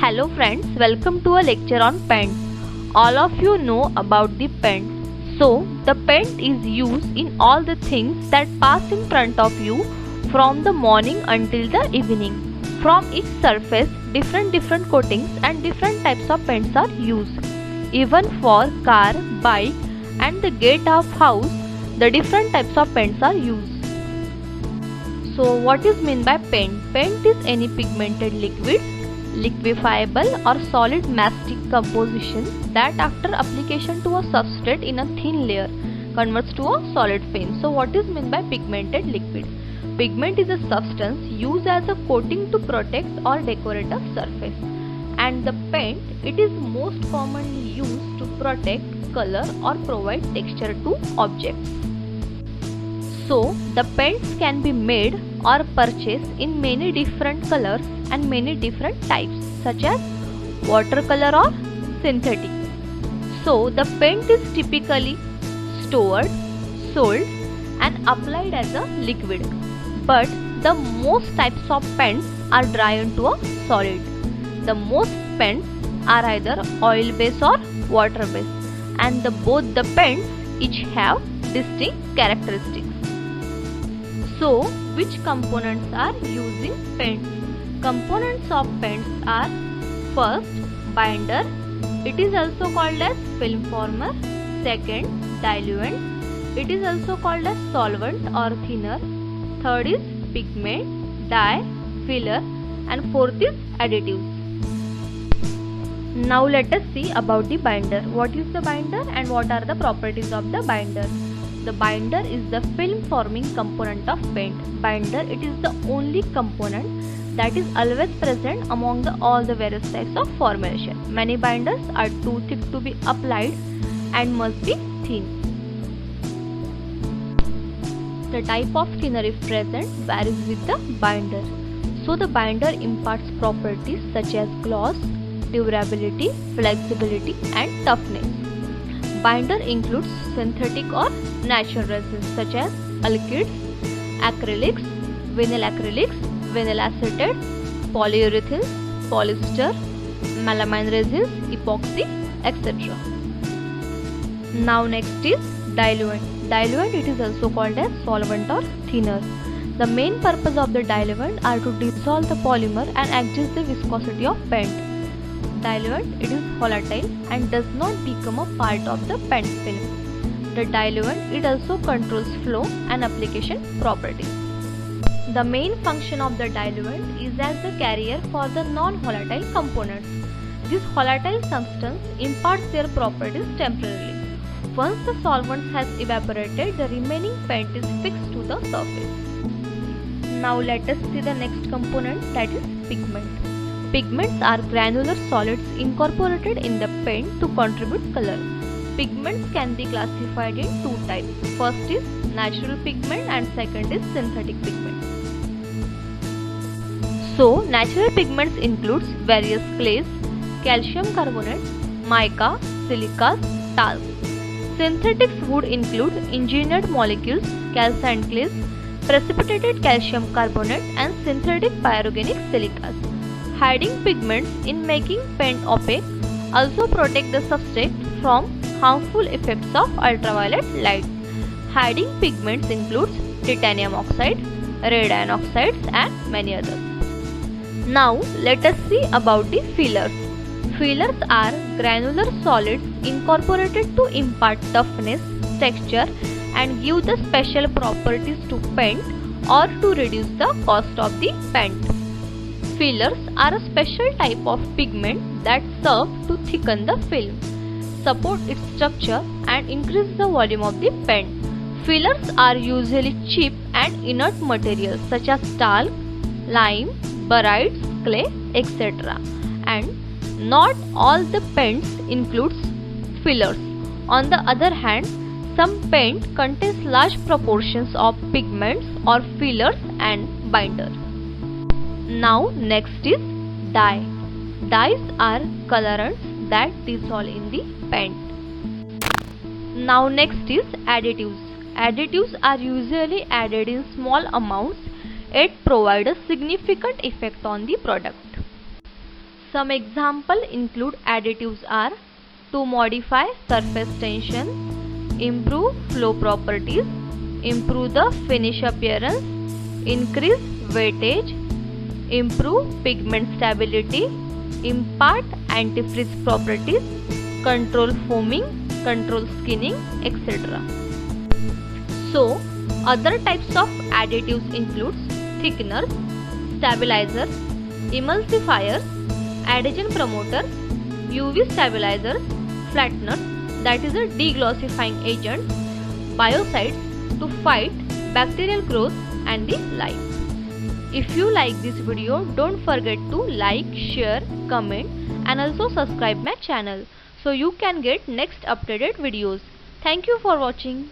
Hello friends, welcome to a lecture on paint. All of you know about the paint. So, the paint is used in all the things that pass in front of you from the morning until the evening. From each surface, different coatings and different types of paints are used. Even for car, bike and the gate of house, the different types of paints are used. So, what is meant by paint? Paint is any pigmented liquid, liquefiable or solid mastic composition that after application to a substrate in a thin layer converts to a solid film. So what is meant by pigmented liquid? Pigment is a substance used as a coating to protect or decorate a surface, and the paint, it is most commonly used to protect, color or provide texture to objects. So the paints can be made or purchased in many different colors and many different types, such as watercolor or synthetic. So the paint is typically stored, sold and applied as a liquid. But the most types of paints are dry into a solid. The most paints are either oil based or water based, and both the paints each have distinct characteristics. So, which components are used in paints? Components of paints are: first, binder. It is also called as film former. Second, diluent. It is also called as solvent or thinner. Third is pigment, dye, filler, and fourth is additives. Now let us see about the binder. What is the binder and what are the properties of the binder? The binder is the film forming component of paint. Binder, it is the only component that is always present among all the various types of formulation. Many binders are too thick to be applied and must be thin. The type of thinner, if present, varies with the binder. So the binder imparts properties such as gloss, durability, flexibility and toughness. Binder includes synthetic or natural resins such as alkyds, acrylics, vinyl acrylics, vinyl acetate, polyurethanes, polyester, melamine resins, epoxy, etc. Now next is diluent. Diluent, it is also called as solvent or thinner. The main purpose of the diluent are to dissolve the polymer and adjust the viscosity of paint. Diluent, it is volatile and does not become a part of the paint film. The diluent, it also controls flow and application properties. The main function of the diluent is as the carrier for the non-volatile components. This volatile substance imparts their properties temporarily. Once the solvent has evaporated, the remaining paint is fixed to the surface. Now let us see the next component, that is pigment. Pigments are granular solids incorporated in the paint to contribute color. Pigments can be classified in two types. First is natural pigment and second is synthetic pigment. So, natural pigments includes various clays, calcium carbonate, mica, silicas, tals. Synthetics would include engineered molecules, calcined clays, precipitated calcium carbonate and synthetic pyrogenic silicas. Hiding pigments in making paint opaque also protect the substrate from harmful effects of ultraviolet light. Hiding pigments includes titanium oxide, red iron oxides and many others. Now let us see about the fillers. Fillers are granular solids incorporated to impart toughness, texture and give the special properties to paint or to reduce the cost of the paint. Fillers are a special type of pigment that serve to thicken the film, support its structure and increase the volume of the paint. Fillers are usually cheap and inert materials such as talc, lime, borides, clay, etc. And not all the paints includes fillers. On the other hand, some paint contains large proportions of pigments or fillers and binder. Now next is dye. Dyes are colorants that dissolve in the paint. Now next is additives. Additives are usually added in small amounts yet provide a significant effect on the product. Some example include additives are to modify surface tension, improve flow properties, improve the finish appearance, increase weightage, improve pigment stability, impart antifreeze properties, control foaming, control skinning, etc. So, other types of additives includes thickeners, stabilizers, emulsifiers, adhesion promoters, UV stabilizers, flatteners, that is a deglossifying agent, biocides to fight bacterial growth and the like. If you like this video, don't forget to like, share, comment and also subscribe my channel so you can get next updated videos. Thank you for watching.